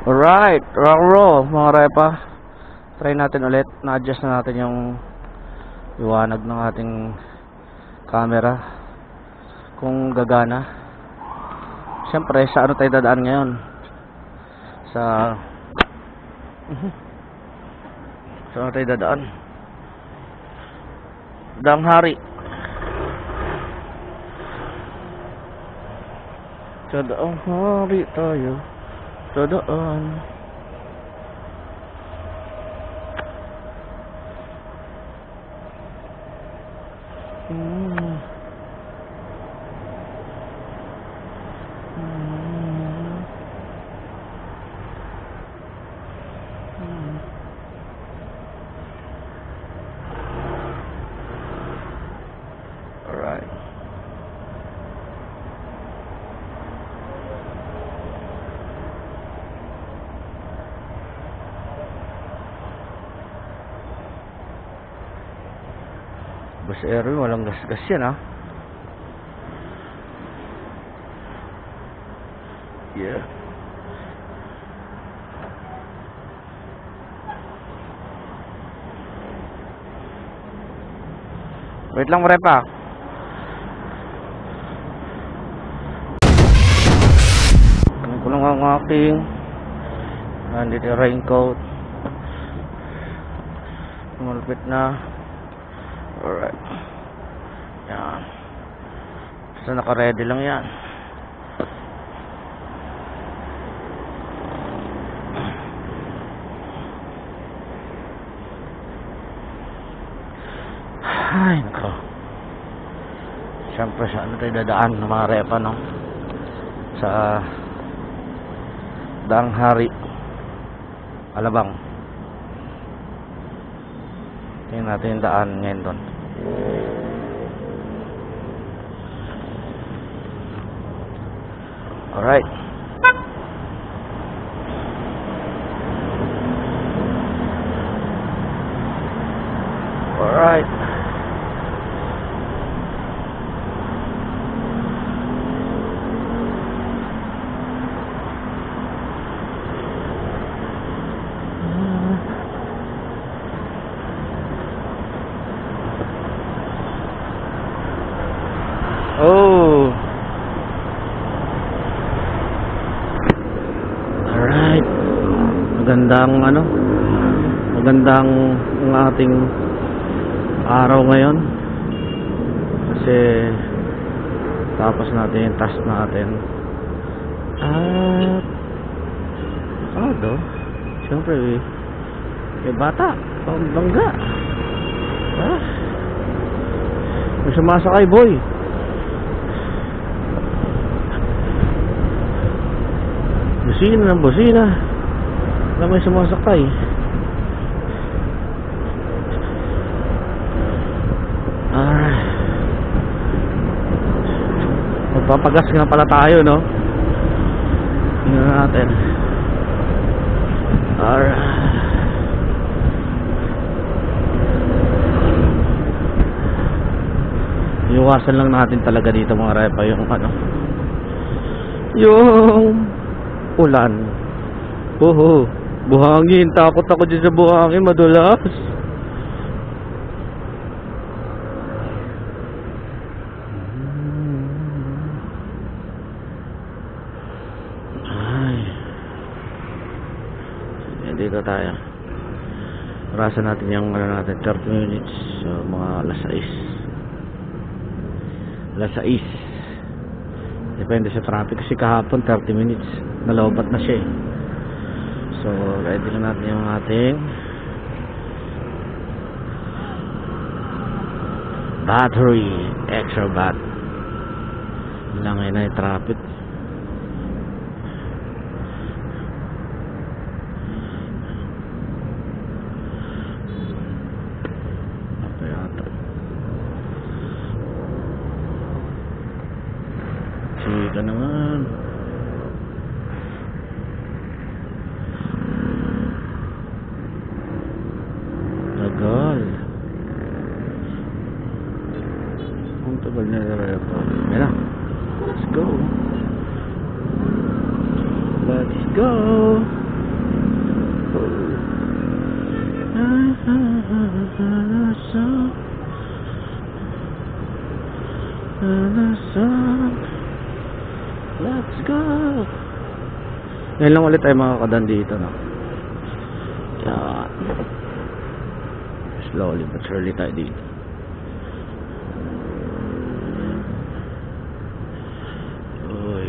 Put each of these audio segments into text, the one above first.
Alright, rock and roll mga repa. Try natin ulit. Na-adjust na natin yung liwanag ng ating camera kung gagana. Siyempre, sa ano tayo dadaan ngayon? Sa ano tayo dadaan? Danghari. Sa Danghari tayo. Sa daan. Alright. Bus Aero, walang gas-gas yan ha. Yeah. Wait lang repa. Ano ko lang ang aking nandito yung raincoat. Malapit na. Alright. Yan. Basta naka-ready lang yan. Ay, nako. Siyempre sa ano tayo dadaan ng mga repa, no? Sa Danghari, Alabang. Tingnan natin yung daan ngayon doon. Alright. Alright. Oh. Alright. Magandang ano? Magandang ang ating araw ngayon. Kasi tapos natin yung task natin. At ano? Siyempre may bata, pambangga. May sumasakay boy. Busina ng busina na may sumasakay. Alright. Magpapagas nga pala tayo, no? Tingnan natin. Alright. Iwasan lang natin talaga dito mga repa yung ano, yung ulan. Buhangin. Takot ako dyan sa buhangin, madulas. Ay. Dito tayo. Orasan natin yung ano natin, 30 minutes. So, mga alas 6. Alas 6. Depende sa traffic kasi kahapon 30 minutes nalobat na siya eh. So ready lang natin yung ating battery, extra bat. Lang ngayon na yung traffic. Chika naman. Tagal. Ang tagal na ito. Ayan na. Let's go. Let's go. Ngayon lang ulit tayo makakadan dito, no? Yan. Slowly but surely tayo dito. Uy.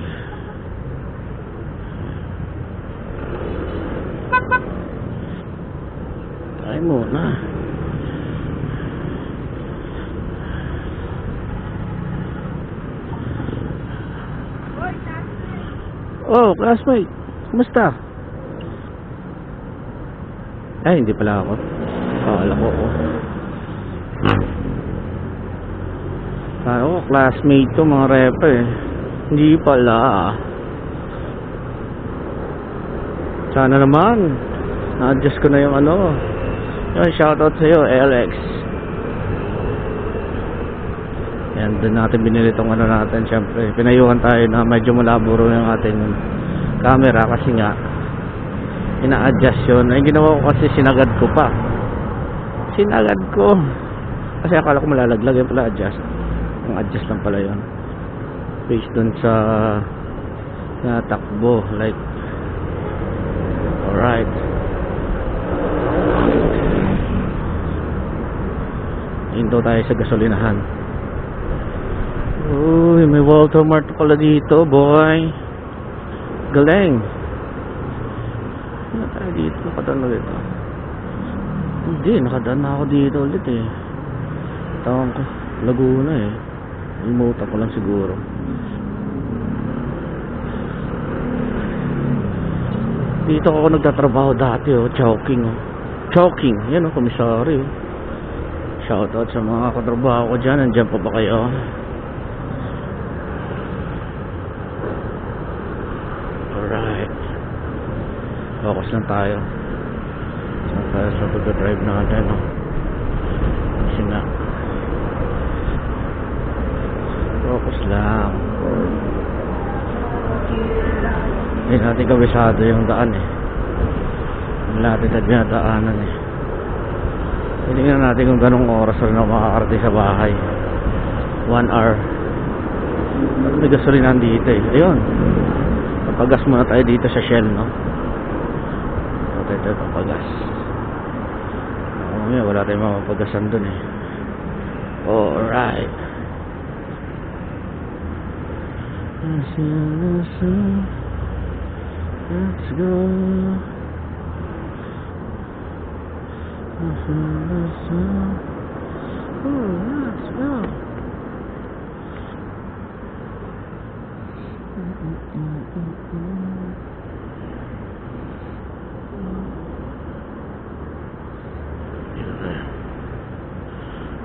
Tayo muna. Oh, classmate. Kumusta? Ay, hindi pala ako. Alam ko. Ano, classmate to, mga repa eh. Hindi pala. Sana naman. Na-adjust ko na yung ano. Yung shoutout sa'yo, LX. Yan, doon natin binili tong ano natin. Siyempre, pinayuhan tayo na medyo malaburo yung ating camera kasi nga ina-adjust yun. Ay, ginawa ko kasi sinagad ko pa. Sinagad ko. Kasi akala ko malalaglag yung pala adjust. Yung adjust lang pala yun. Based dun sa natakbo. Like, alright. Hinto tayo sa gasolinahan. Uy, may Walter Mart pala dito, boy. Galing. Ano tayo dito? Nakadaan ulit ito. Hindi, nakadaan na ako dito ulit eh. Tawang ko, Laguna eh. Imuta ko lang siguro. Dito ako nagtatrabaho dati oh, Chowking oh. Chowking, yan oh, komisary oh. Shoutout sa mga katrabaho ko dyan. Nandiyan pa ba kayo? Alright. Focus lang tayo. Saan tayo sa pag-drive natin no? Kasi nga focus lang. Hindi natin kabisado yung daan eh. Hindi natin tagdadaanan eh. Tingnan natin kung ganong oras rin ako makakarating sa bahay. 1 hour. May gasolinahan dito eh. Ayun. Papagas muna tayo dito sa Shell, no? Tayo papagas. Mamaya wala tayong mapapagasan dun eh. Alright. Let's go. Let's go.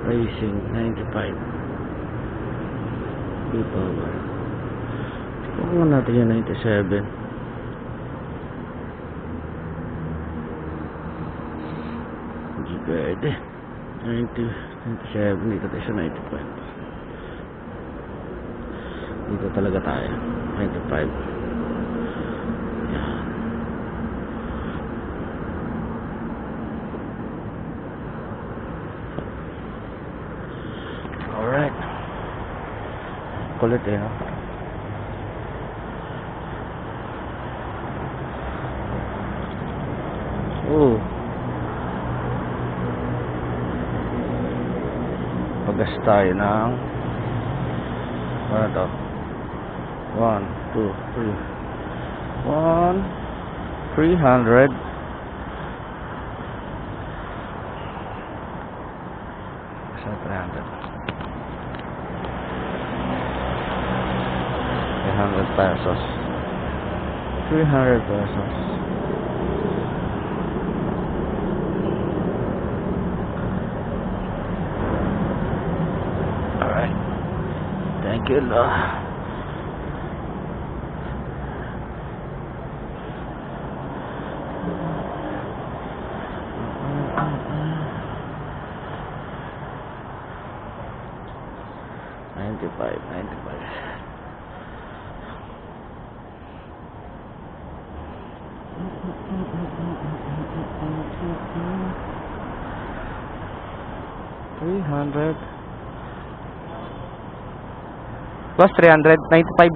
Racing 95 B-Power. Tignan natin yung 97. Hindi pwede 97. Dito tayo sa 95. Dito talaga tayo 95. Yan. Alright. Kulit eh no? Pagas tayo ng ano to? 1, 2, 3 300 sa 300 pesos 300 pesos. Alright, thank you Lord. 300 plus 300, 95.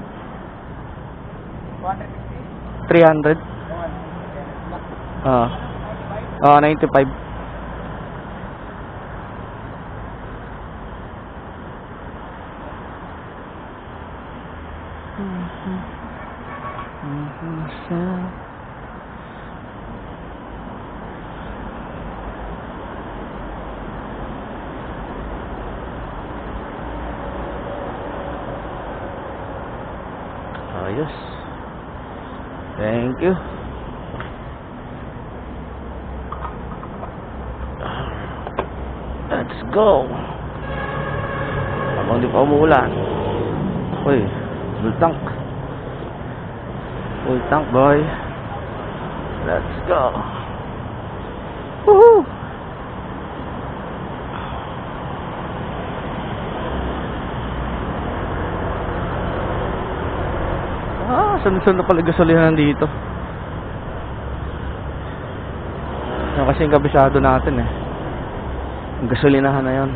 300. 95. Ayos. Thank you. Let's go. Habang di pa umuulan. Uy, full tank. Full tank, boy. Let's go. Woohoo! Sunod-sunod na pala gasolinahan dito. Yan kasi yung kabisado natin eh. Yung gasolinahan na yun.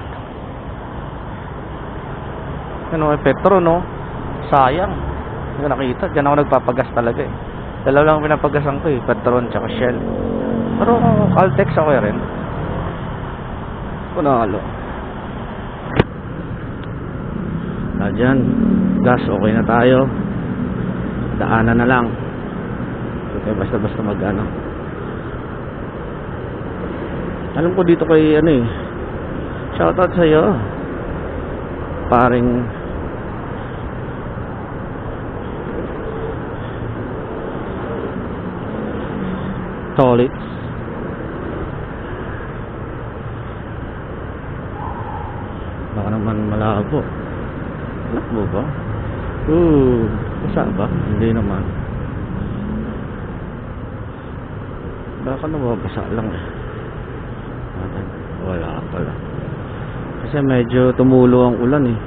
Ano, petro, no? Sayang. Hindi ko nakita. Diyan ako nagpapagas talaga eh. Dalaw lang pinapagasan ko eh. Petron tsaka Shell. Pero Caltex ako rin. Punalo. Diyan. Gas, okay na tayo. Daanan na lang. Okay, basta-basta mag-ano. Alam ko dito kay ano eh. Shoutout sa iyo. Paring Tolits. Baka naman malabo. Malabo ba? Basa ba? Hindi naman. Baka nababasa lang eh. Wala pala. Kasi medyo tumulo ang ulan eh.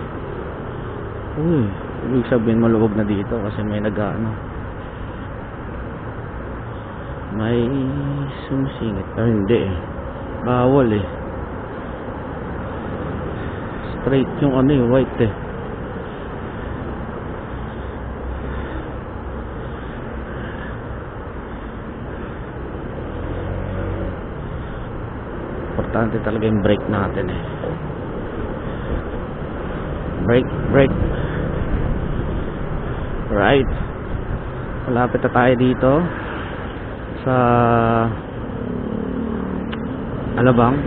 Ibig sabihin maluwag na dito kasi may nag-ano. May sumisingit. Pero hindi eh. Bawal eh. Straight yung ano eh, white eh. Importante talaga yung brake natin eh. Brake. Right. Malapit na tayo dito sa Alabang.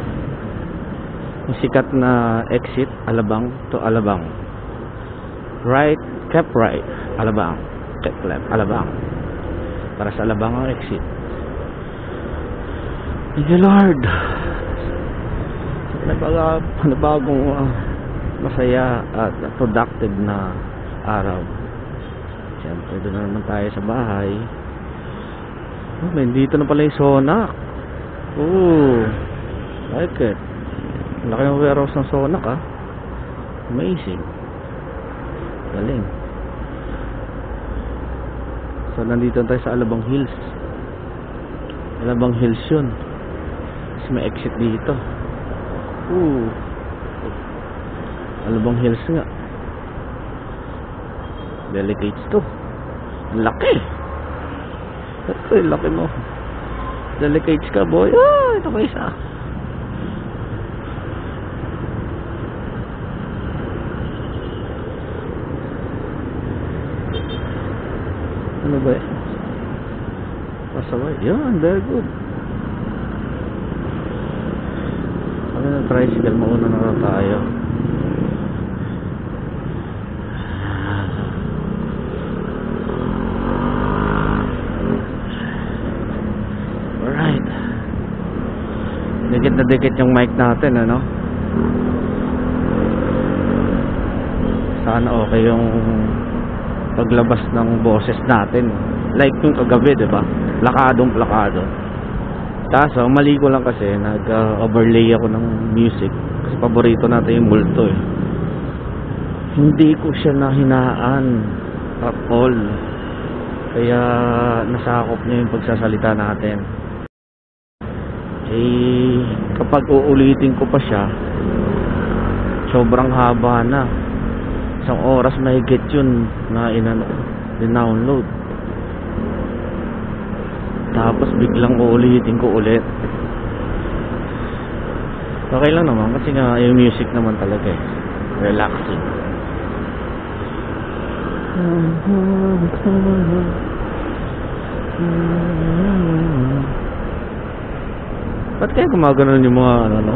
Yung sikat na exit, Alabang to Alabang. Right, kept right, Alabang. Kept left, Alabang. Para sa Alabang ang exit. Thank you, Lord. Bagong masaya at productive na araw. Siyempre doon na naman tayo sa bahay. Dito na pala yung Sonac. Like it. Laki ng warehouse ng Sonac ah. Amazing. Galing. So nandito tayo sa Alabang Hills. Alabang Hills yun. Kasi may exit dito. Alabang Hills nga. Delicates to. Ang laki. Ito yung laki mo. Delicates ka, boy. Ito pa isa. Ano ba eh? Pasaway. Yan, very good. Kami ng tricycle, mauna na tayo. Alright. Dikit na dikit yung mic natin, ano? Sana okay yung paglabas ng boses natin. Like yung kagabi, diba? Plakado. Kaso, mali ko lang kasi nag-overlay ako ng music kasi paborito natin yung multo eh. Hindi ko siya nahinaan at all. Kaya nasakop niya yung pagsasalita natin. Kapag uulitin ko pa siya, sobrang haba na. Isang oras mahigit yun na din-download. Tapos biglang uulitin ko ulit. Okay lang naman kasi nga yung music naman talaga eh. Relaxing. Ba't kaya gumagano'n yung mga ano?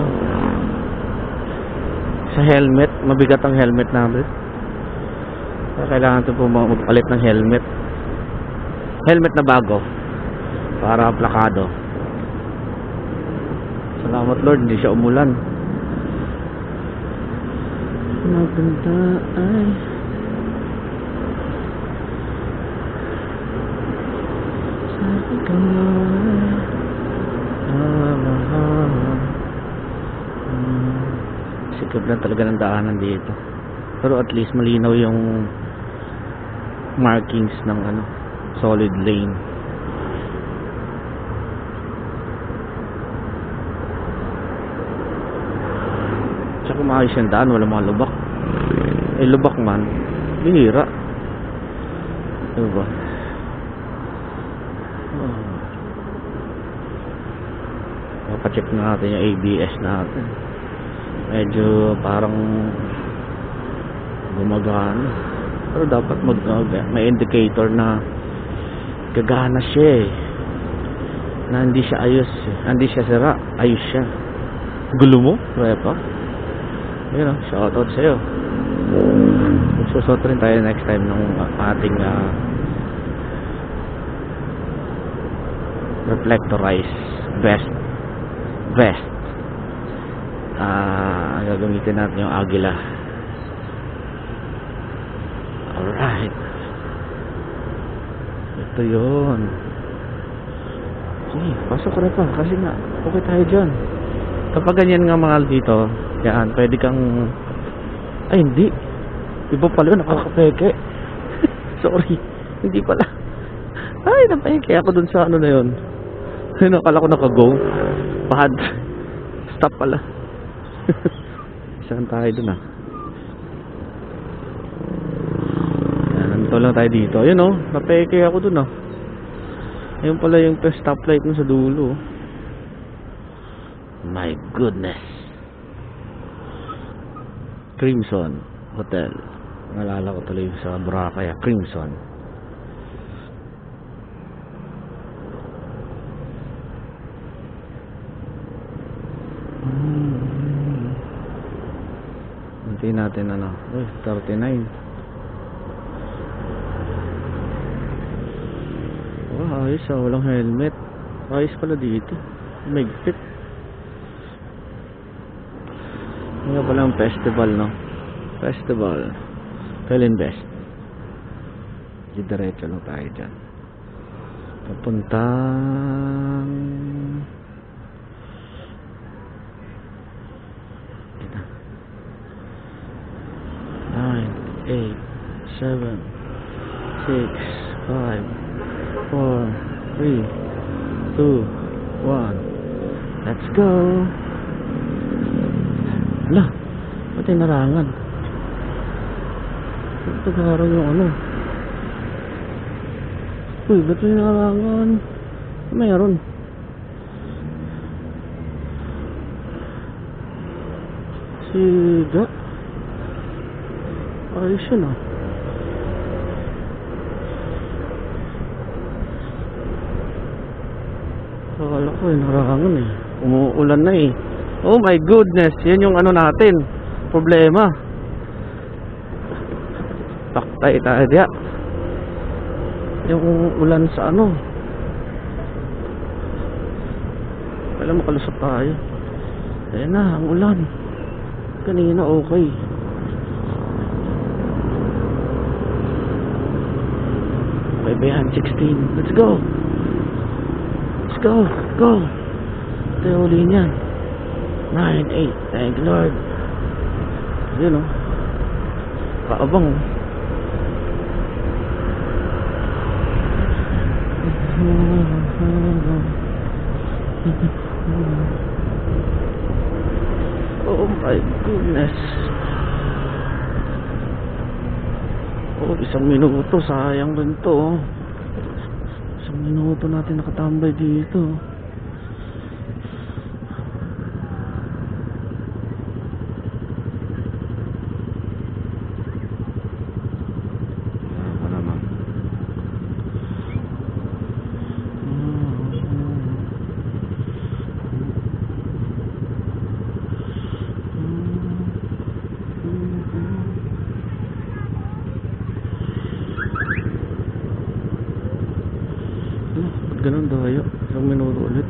Sa helmet, mabigat ang helmet namin. Kaya kailangan ito po magpalit ng helmet. Helmet na bago para plakado. Salamat Lord, hindi siya umulan. Maganda ay sabi ka sikap lang talaga ng daanan dito. Pero at least malinaw yung markings ng ano, solid lane. Tsaka maayos yung daan, wala mga lubak. Eh lubak man, bihira. Diba? Papacheck na natin yung ABS natin. Medyo parang gumagana. Pero dapat may indicator na gagana siya eh. Na hindi siya ayos eh. Hindi siya sira, ayos siya. Gulo mo? Kaya pa? Ayun o, shoutout sa'yo. Magsusot rin tayo next time ng ating reflectorized vest. Gagamitin natin yung Agila. Alright, ito yun. Sige, pasok ko na pa kasi nga okay tayo dyan. Kapag ganyan nga mahal dito, yan, pwede kang ay hindi, iba pala yun, nakakapeke. Sorry, hindi pala. Ay, napeke ako dun sa ano na yun. Nakala ko naka-go pad. Stop pala. Saan tayo dun ah? Nandito lang tayo dito. Ayun oh, napeke ako dun ah. Ayun pala yung stoplight mo sa dulo. My goodness. Crimson Hotel. Nalala ko tuloy sa Boracay, Crimson. Hintayin natin ano. 39. Wow, ayos ah, walang helmet. Ayos pala dito. Magpit. Nga pala ang festival, no? Festival Pelinvest. Diretso lang tayo dyan. Papuntang 9, 8, 7, 6, 5, 4, 3, 2, 1. Let's go. Ala, ba't yung narangan? Ba't narangan yung ano? Uy, ba't yung narangan? Mayroon. Siga. Ayos yun ah. Akala ko yung narangan eh. Umuulan na eh. Oh my goodness, yan yung ano natin, problema. Taktay tayo diya. Yung ulan sa ano. Kailan makalusot tayo. Ayan na, ang ulan. Kanina okay. Baybayan 16. Let's go. Let's go. Go. Ito yung uli niyan. 9, 8, thank Lord. Yun o. Kaabang o. Oh my goodness. Oh, 1 minuto. Sayang rin to. 1 minuto natin nakatambay dito. Ganun dayo. 1 minuto ulit.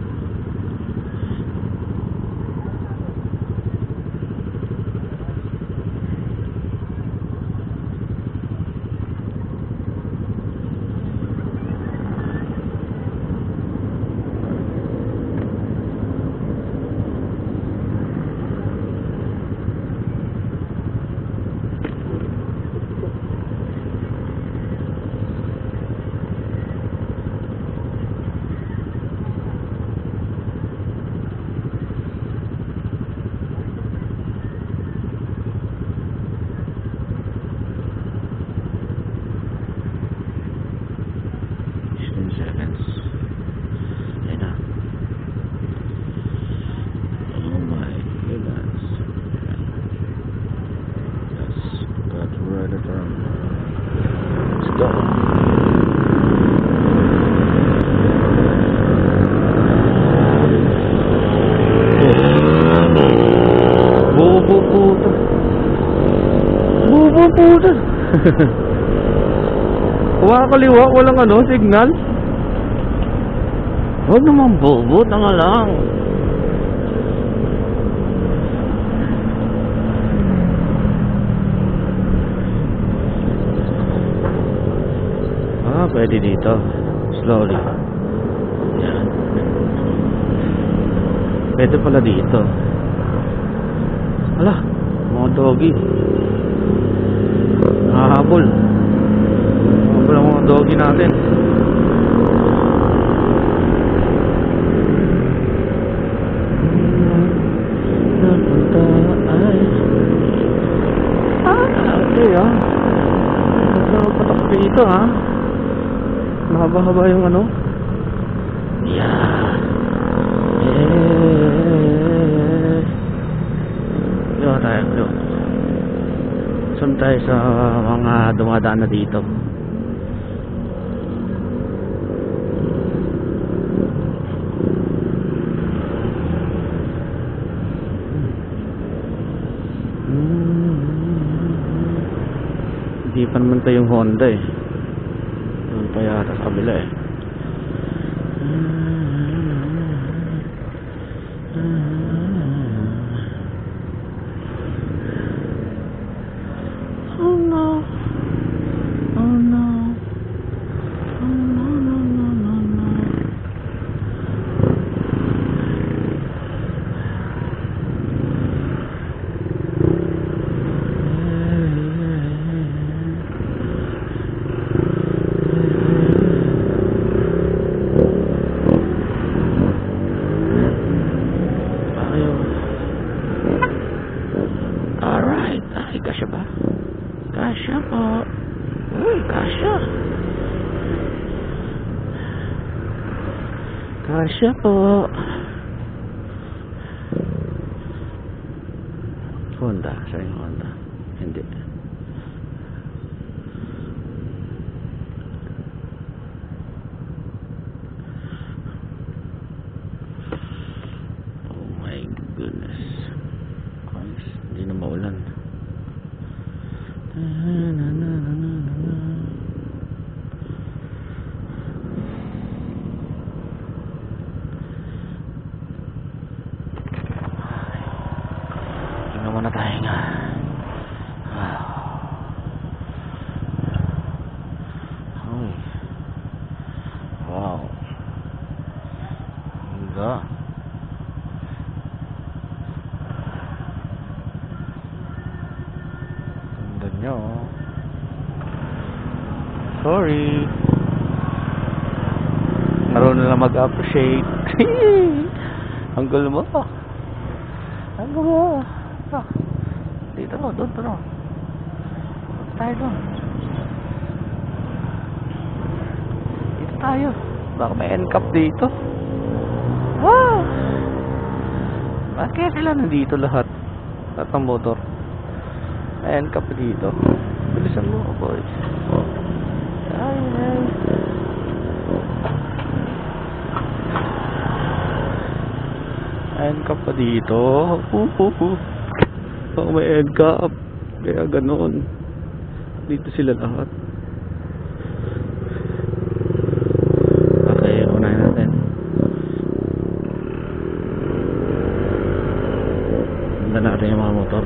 Bubuputan. Kumakaliwa, walang ano, signal. Huwag naman bubut na nga lang. Pwede dito. Slowly. Yan. Pwede pala dito. Ala, mga doggy. Nakahabol. Nakahabol ang mga doggy natin. Napunta ay okay nakapatak dito mahaba-haba yung ano. Yeah. Yo tayo. Sun tayo sa mga dumadaan na dito. Hindi pa naman tayo yung Honda eh. Doon pa yata sa kabila eh. Oh no. Oh no. Oh no, no, no, no, no. Alright. Ay, kasya ba? Kasya po. Uy, kasya. Kasya po. Honda. Siya yung Honda. Hindi. Oh my goodness. Hindi na maulan. Tingnan muna tayo nga. Wow. Ganda. Ganda nyo. Sorry. Marunong na mag-appreciate. Ang gulo mo. Ang gulo. Dito, doon. Tayo doon. tayo. Baka may NCAP dito. Wow! Bakit kaya sila nandito lahat? Lahat ng motor. May NCAP dito. Bilisan mo, boys. Ay. NCAP pa dito. Baka may NCAP. Kaya ganoon. Dito sila lahat. Okay, unahin natin. Handa natin yung mga motor.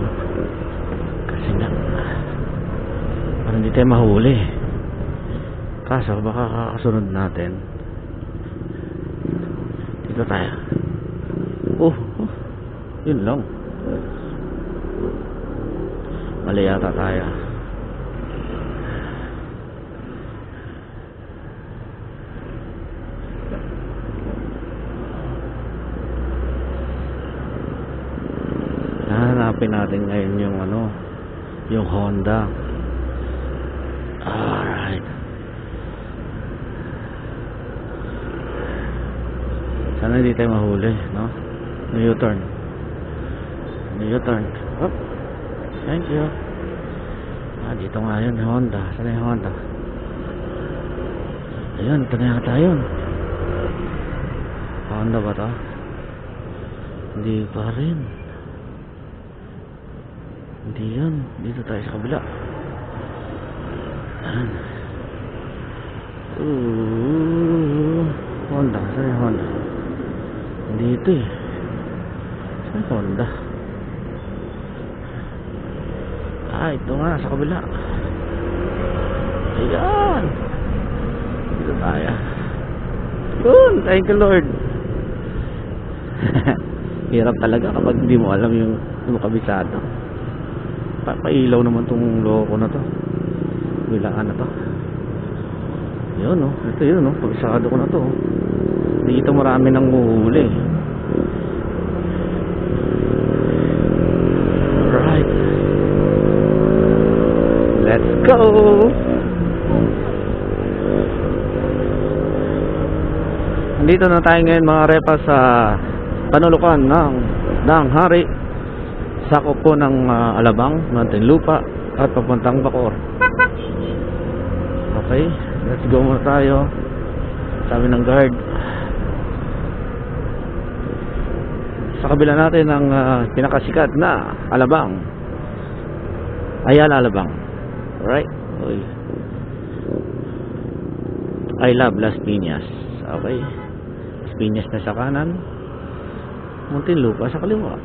Kasi nga parang hindi tayo mahuli. Kaso baka kakasunod natin. Dito tayo. Yun lang. Mali yata tayo. Hanapin natin ngayon yung yung Honda. Alright. Sana hindi tayo mahuli, no? U-turn. U-turn. Oh. Thank you. Dito nga yun, Honda. Saan yung Honda? Ayun, ito na yata yun. Honda ba ito? Hindi pa rin. Hindi yan. Dito tayo sa kabila. Honda. Saan yung Honda? Dito eh. Saan yung Honda? Ito nga, sa kabila. Ayan. Dito tayo. Yun, thank you Lord. Hirap talaga kapag hindi mo alam yung kabisado. Papailaw naman tong loko na to. Bilaan na to. Yun ito yun kabisado ko na to. Dito marami nang uhuli. Right. Let's go. Nandito na tayo ngayon mga repa sa panulukan ng Hari. Sakop po ng Alabang, Muntinlupa at papuntang Bacoor. Okay, let's go muna tayo. Sabi ng guard. Sa kabila natin ang pinakasikat na Alabang. Ayala Alabang. Alright. Uy. I love Las Piñas. Okay. Las Piñas na sa kanan. Muntinlupa sa kaliwa.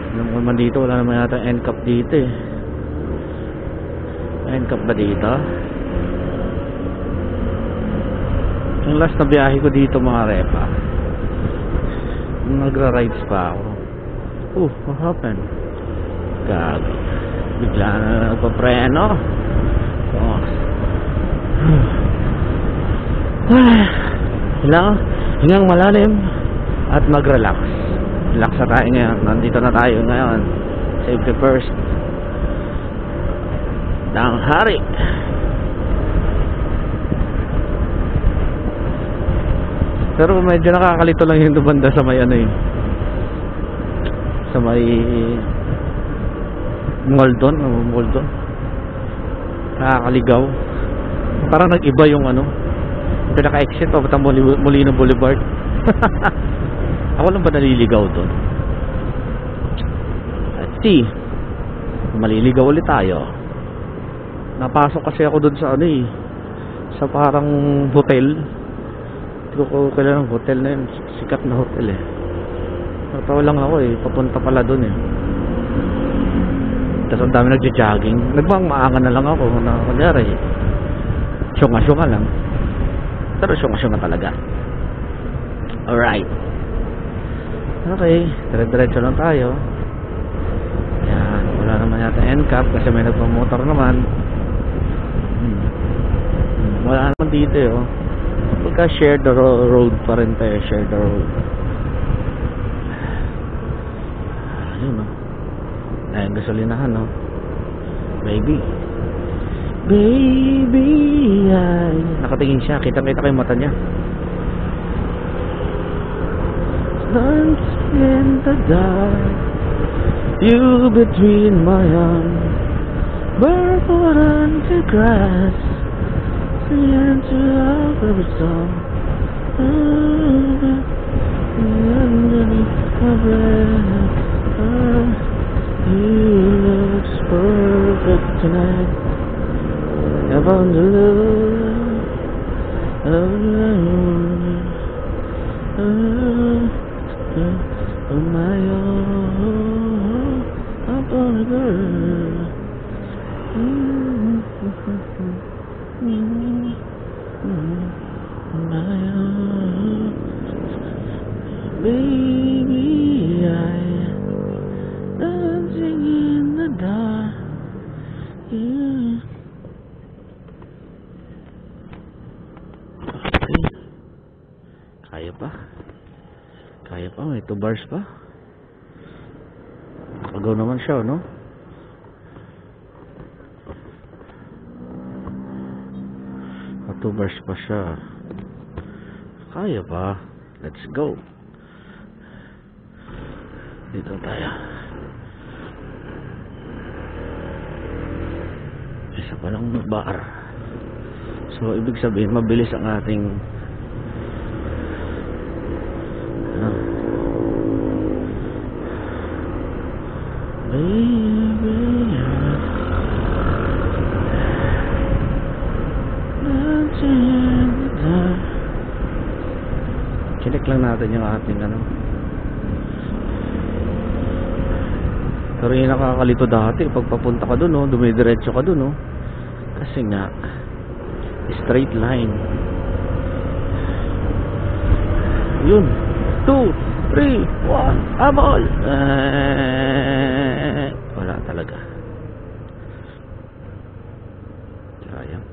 Alam ko naman dito, wala naman yata NCAP dito eh. NCAP ba dito? Yung last na biyahe ko dito mga repa, nagra-rides pa ako. What happened? Gago. Bigla na nagpapreno. Hingang malalim at mag-relax. Relax na tayo ngayon. Nandito na tayo ngayon. Safety first. Ng Hari. Pero medyo nakakalito lang yung banda sa may sa may Moldon. Nakakaligaw. Parang nag-iba yung pinaka-exit papunta Molino Boulevard. Ako lang ba naliligaw doon? Let's see. Maliligaw ulit tayo. Napasok kasi ako doon sa sa parang hotel. Hindi ko kilala ng hotel na yun. Sikat na hotel eh. Natawa lang ako papunta pala doon Tapos ang dami nagja-jogging. Nagmang-maangan na lang ako na kunyari syunga-syunga lang. Pero syunga-syunga talaga. Alright. Okay, dire-diretso lang tayo. Yan, wala naman yata NCAP kasi may nagpamotor naman. Wala naman dito Pagka share the road pa rin tayo. Share the road. Ayun Ayun, gasolinahan Baby. Baby, ay. Nakatingin siya. Kita-kita ko yung mata niya. Dance in the dark. You between my arms. Barefoot on the grass. Singing to our favorite song. Underneath my breath. You look perfect tonight. I found the love of my own. I'm gonna girl. My own. Baby, I dancing in the dark. Yeah. Kaya pa? Kaya pa? May 2 bars pa? Nakagaw naman siya, no? May 2 bars pa siya. Kaya pa? Let's go. Dito tayo. Isa pa lang bar. So, ibig sabihin, mabilis ang ating baby, check lang natin yung ating ano. Pero yung nakakalito dati pag papunta ka dun, oh, dumidiretso ka dun, oh. Kasi nga straight line. Yun. 2, 3, 1, abol. Wala talaga. Sayang.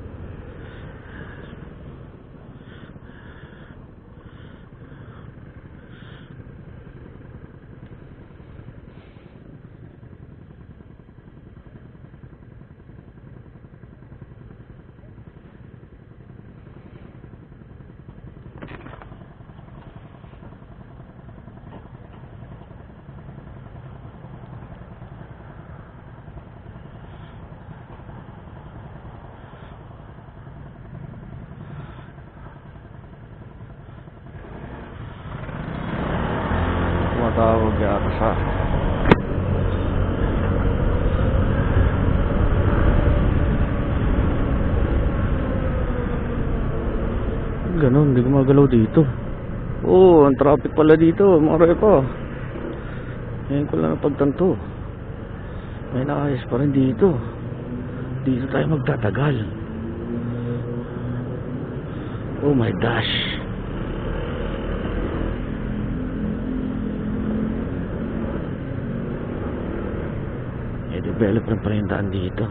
Tumatawag yata sa ganon, hindi gumagalaw dito. Oh, ang traffic pala dito, mga repa. Ngayon ko lang napagtanto. May naayos pa rin dito. Dito tayo magtatagal. Oh my gosh. May develop rin pala yung daan dito.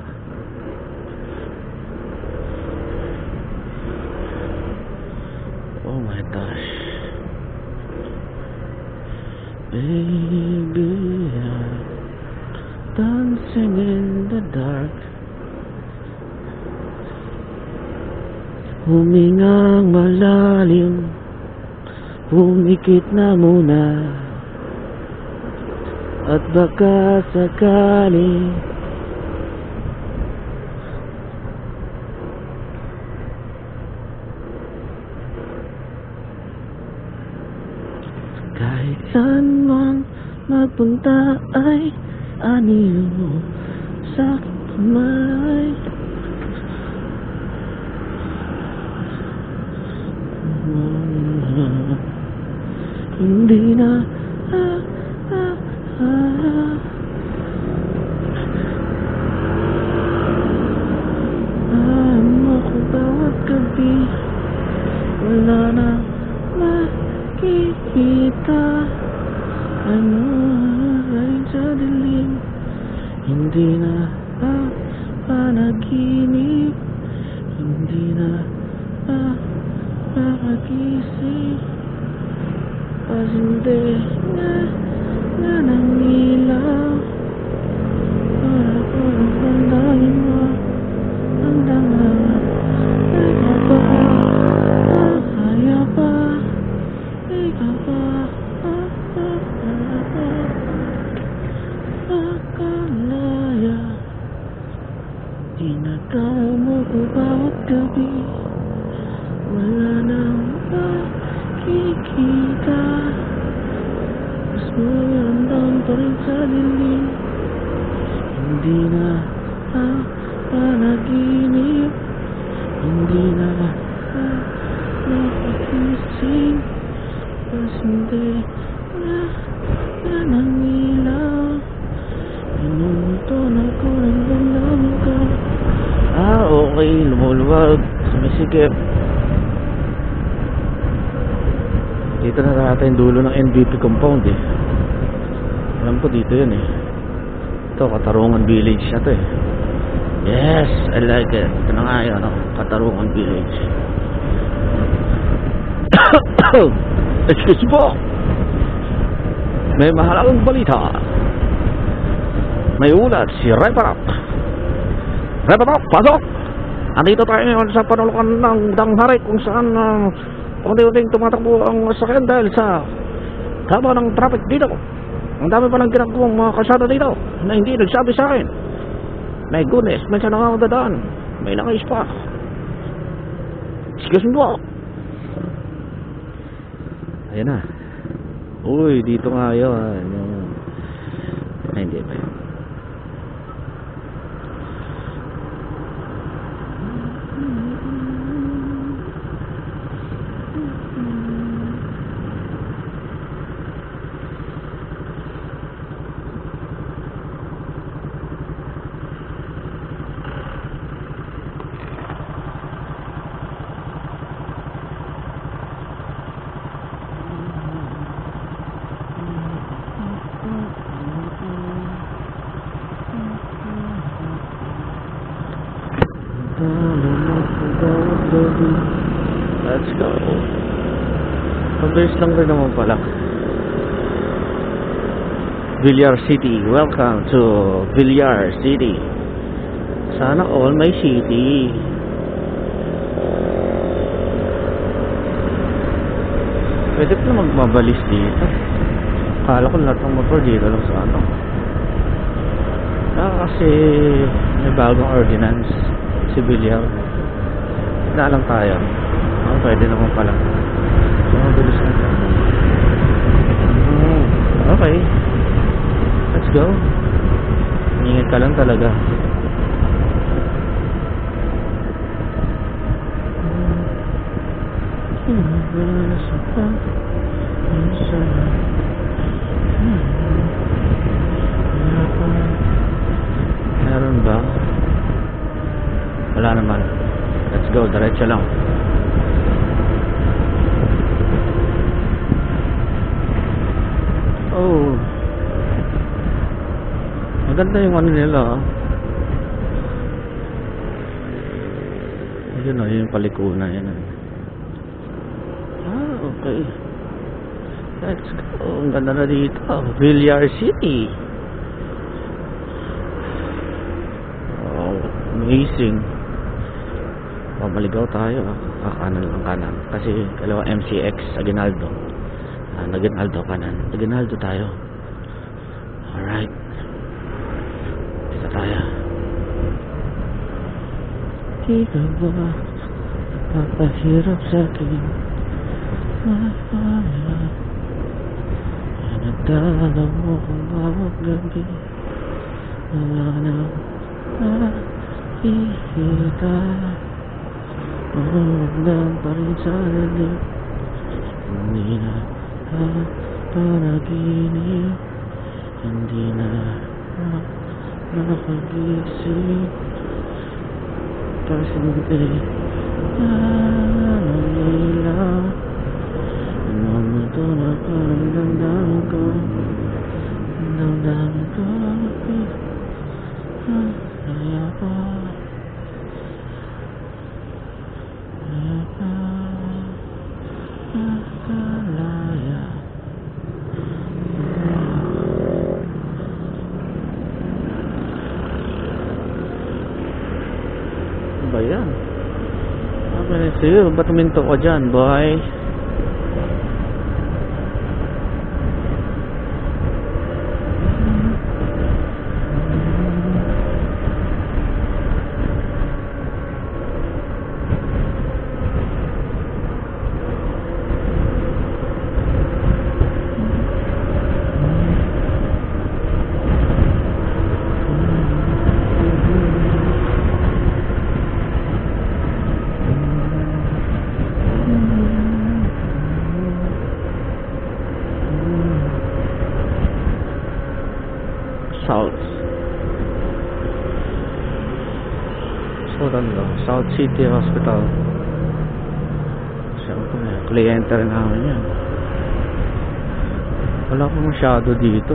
Oh my gosh. Baby, I'm dancing in the dark. Humingang malalim, pumikit na muna. At baka sakali kahit saan man magpunta ay anino mo sa kamay. Hindi na ako bawat gabi, wala na makikita. Ano ay sa dilim, hindi na panaginip, hindi na makagising. Pasinde nga ng ilaw, para ko ang pandahin ko bawat gabi. Wala nang makikita, mas maramdam pa rin sa dilim. Hindi na panaginip, hindi na napagising, mas hindi na nangilaw. Inunton ako ng damdamin ko. Okay, lumuluwag, sumisikip. Dito na natin yung dulo ng NBP compound eh. Alam ko dito yun eh. Ito, Katarungan Village na to eh. Yes, I like it. Ito na nga yun, Katarungan Village. Excuse me po. May mahalagang balita. May ulat si Reparap. Reparap, pasok! Andito tayo ngayon sa panulukan ng Dangharay kung saan unti-unting tumatakbo ang sakyan dahil sa tama ng traffic dito. Ang dami palang ginagawang mga kasada dito na hindi nagsabi sa akin. My goodness, may siya nakakadadaan. May nakais pa. Excuse me po. Ayan na. Uy, dito nga yun. Hindi ba yun? Let's go. Pabilis lang rin naman pala. Villar City. Welcome to Villar City. Sana all may city. Pwede pa na magmabalis dito. Akala ko lahat ng motor dito lang sa ano. Kasi may bagong ordinance si Villar. Na lang tayo. Pwede naman pala. Mabilis na tayo. Okay. Let's go. Ingat ka lang talaga. Meron ba? Wala naman. Let's go, diretso lang. Oh. Maganda yung ano nila. Yun o, yung palikunan yan. Okay. Let's go. Ang ganda na dito. Villar City. Oh, amazing. Maligaw tayo. Kanan lang kanan. Kasi kalawa MCX Aguinaldo. Aguinaldo kanan. Aguinaldo tayo. Alright. Dito tayo. Di ka ba napapahirap sa akin? Mahal. Nagdala mo kung bawat gabi. Wala na nakikita. Maramdam pa rin sa lalim. Hindi na panaginip, hindi na nakagising, kasi hindi nangilaw. Namito na parang damdamin ko, kaya pa. Ba yan? Sige, ba't tuminto ko dyan, boy? South City Hospital. Siyempre, kliyente rin namin yan. Wala pa masyado dito.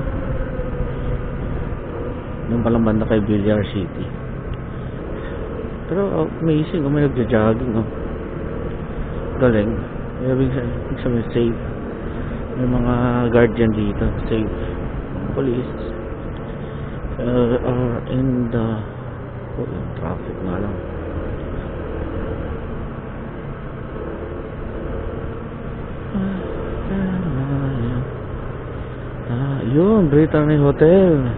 Yung palang banda kay Villar City. Pero amazing, may nagja-jogging. Galing. Ibig sabihin safe. May mga guardian dito. Safe. Police are in the traffic nga lang. Yun, Brittany Hotel.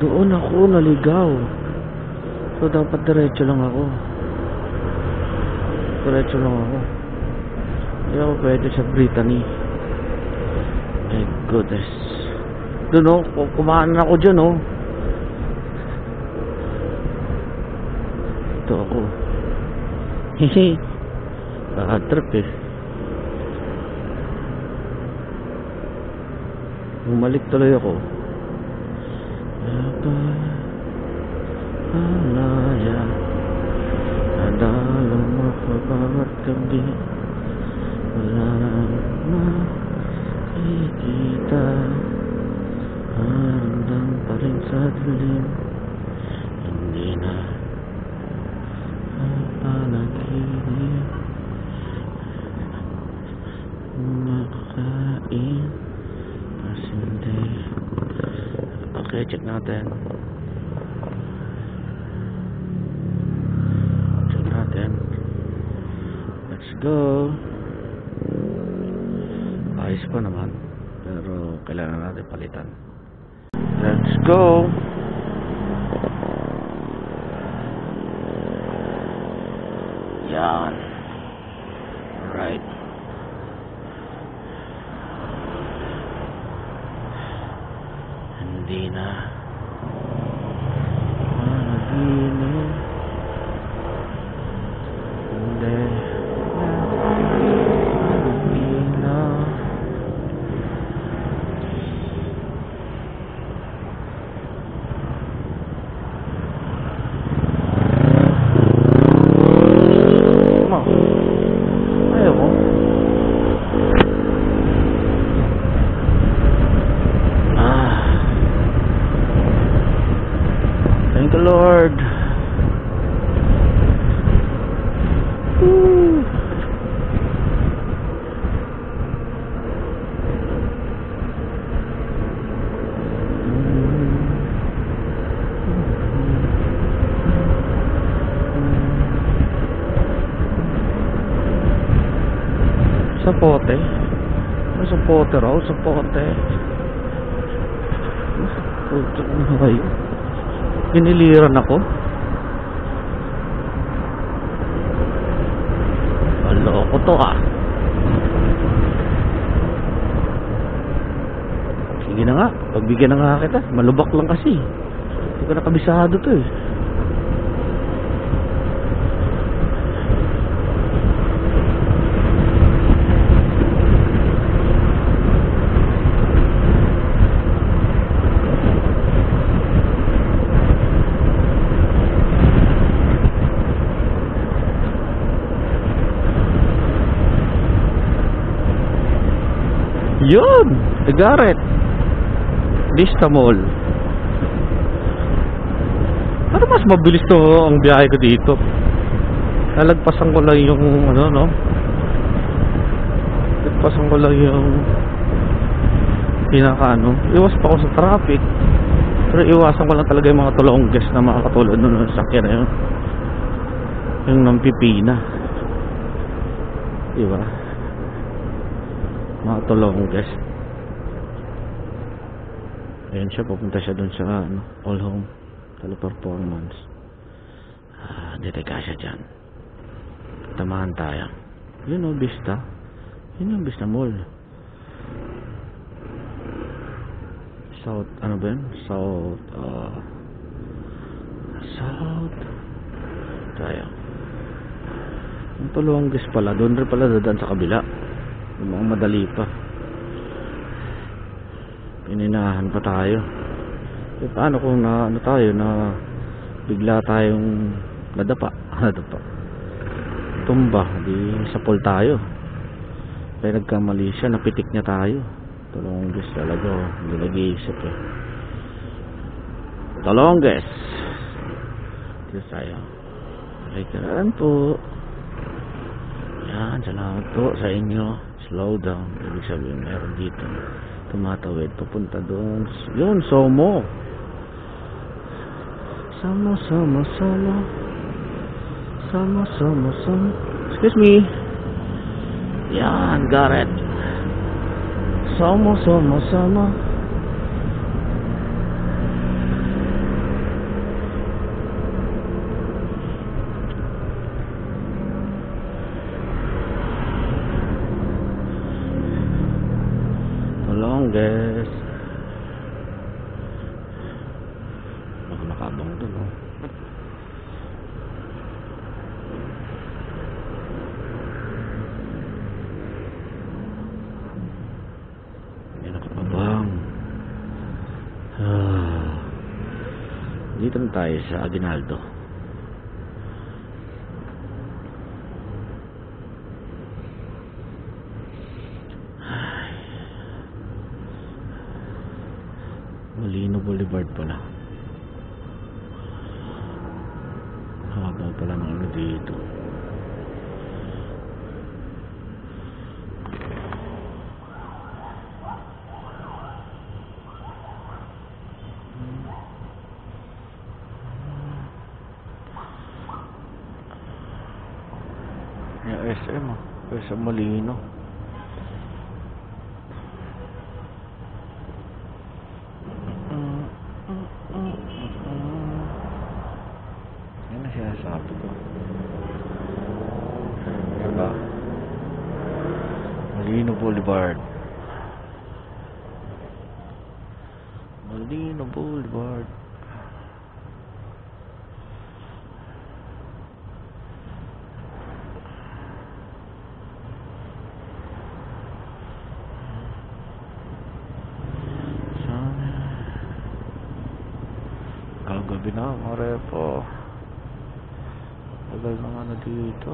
Doon ako naligaw. So dapat diretso lang ako. Hindi ako pwede sa Brittany. My goodness. Doon kumain ako dyan Ito ako. Hehe. Bad trip Bumalik tuloy ako. Alaya Nadalo mo pa bawat gabi. Wala makikita. Hanggang pa rin sa dilim. Hindi na panaginip. Makakain. Pasindi. Okay, check natin. Let's go. Ayos pa naman, pero kailangan natin palitan. Let's go. Yan. Alright. Hindi na managinip. Hindi na thank you, Lord. Sapote. May sapote raw, sapote. Putok na kayo. Iniliran ako. Maloko to Sige na nga, pagbigyan na nga kita. Malubak lang kasi. Hindi ko nakabisado to Yun! Garrett Vista Mall. Pero mas mabilis to ang biyahe ko dito. Nalagpasan ko lang yung Nagpasan ko lang yung iwas pa ako sa traffic. Pero iwasan ko lang talaga yung mga tulongges na makakatulad nun sa sakyan na yun. Yung nampipina. Diba? Mga tulongges. Ayan siya, pupunta siya dun sa All Home Teleperformance. Dito ka siya dyan. Tamahan tayo. Yun Vista. Yun yung Vista Mall. South, ano ba yun? South tayo. Yung tulongges pala, doon rin pala dadaan sa kabila. Yung mga madali pa. Pininahan pa tayo. E paano kung na bigla tayong nadapa. Nadapa. Tumba. Di sa pool tayo. Kaya nagkamali siya. Napitik niya tayo. Tolongges talaga. Hindi nag-iisip eh. Tolongges. Dito tayo. Ay, karaan po. Yan. Salamat po sa inyo. Slow down. Ibig sabihin meron dito. Tumatawid. Papunta doon. Yun. Somo. Sama. Excuse me. Yan, got it. Sama. Tolongges. Baka nakabang doon, oh. Dito na tayo sa Aguinaldo. Molino Boulevard pala. Haba pala ng ano dito. Yung SM, SM Molino. Yan na sinasabi ko. Diba? Molino Boulevard. Molino Boulevard. Gabi na, mare po. Tagal na nga na dito.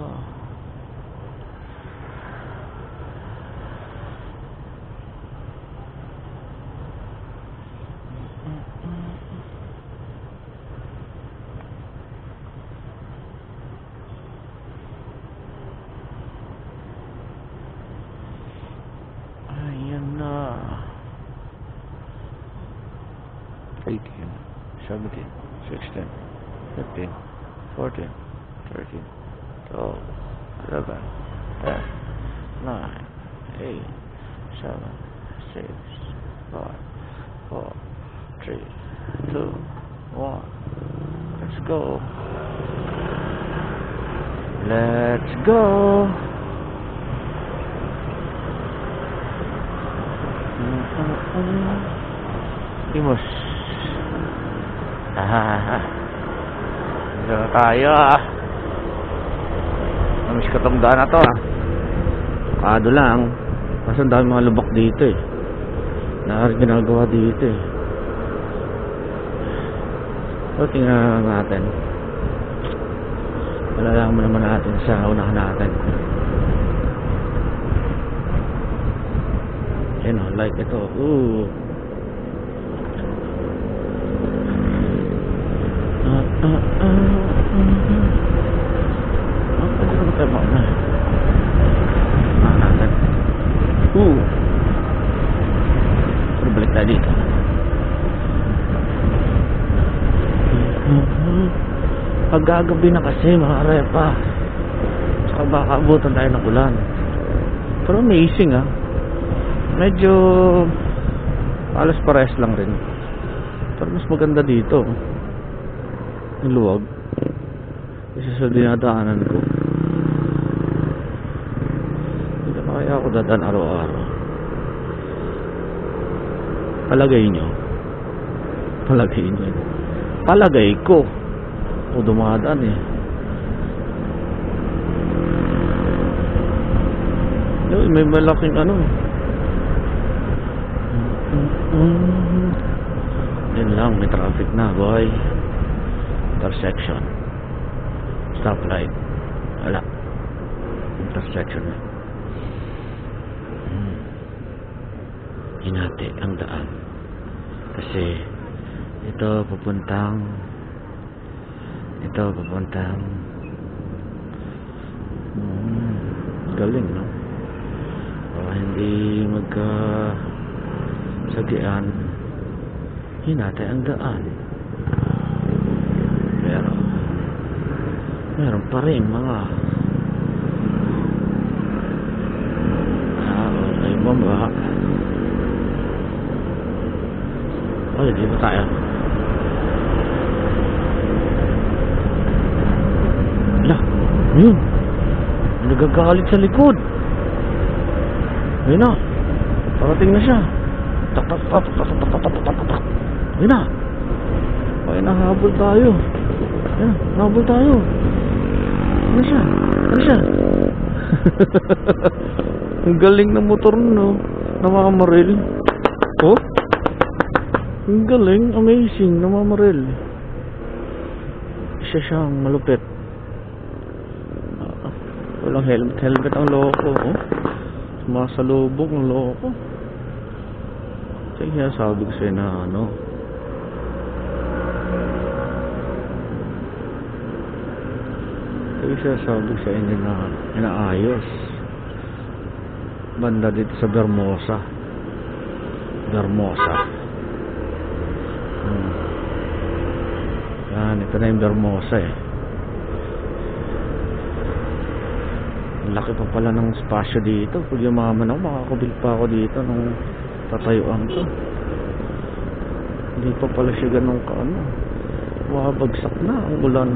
Ayan na. 18, 17, 16, 15, 14, 13, 12, 11, 10, 9, 8, 7, 6, 5, 4, 3, 2, 1. Let's go. Let's go. Imos. Dito na tayo. Namiss ko tong daan na to. Kado lang. Kasi ang dami mga lubak dito eh. Na ginagawa dito eh. So tingnan natin. Malalaman naman natin sa unahan natin. You know, like ito. Ooh. Pwede naman tayo mauna. Natin. Pero balik tayo dito. Pag-gagabi na kasi mga repa. Saka baka abutan tayo ng ulan. Pero amazing ah. Medyo alas pares lang rin. Pero mas maganda dito. Ang luwag. Isa sa dinadaanan ko. Hindi na kaya ako dadaan araw-araw. Palagay nyo. Palagay ko. O dumadaan eh. May malaking ano. Yan lang, may traffic na boy. Intersection. stoplight. Wala. Intersection na. Hinati ang daan. Kasi ito papuntang galing, no? Para hindi sagian, hinati ang daan. Pero meron pa rin mga okay, bamba. Di ba tayo? Yun, nagagalit sa likod. Ayun na, parating na siya. Ayun na. Ayun na, habol tayo. Ayun, habol tayo. Ano siya? Ang galing ng motor, no? Namamaril. Oh, ang galing, amazing, namamaril. Isa siyang malupit. Walang helmet ang loko, oh. Sumasalubong ang loko. Kaya sabi ko sa'yo na Kaya sabi ko sa inyo na inaayos. Banda dito sa Vermosa. Yan, ito na yung Vermosa eh. Laki pa pala ng spasyo dito. Pag yumaman ako, makakabil pa ako dito nung tatayuan ko. Hindi pa pala siya ganun ka. Mabagsak na ang ulan.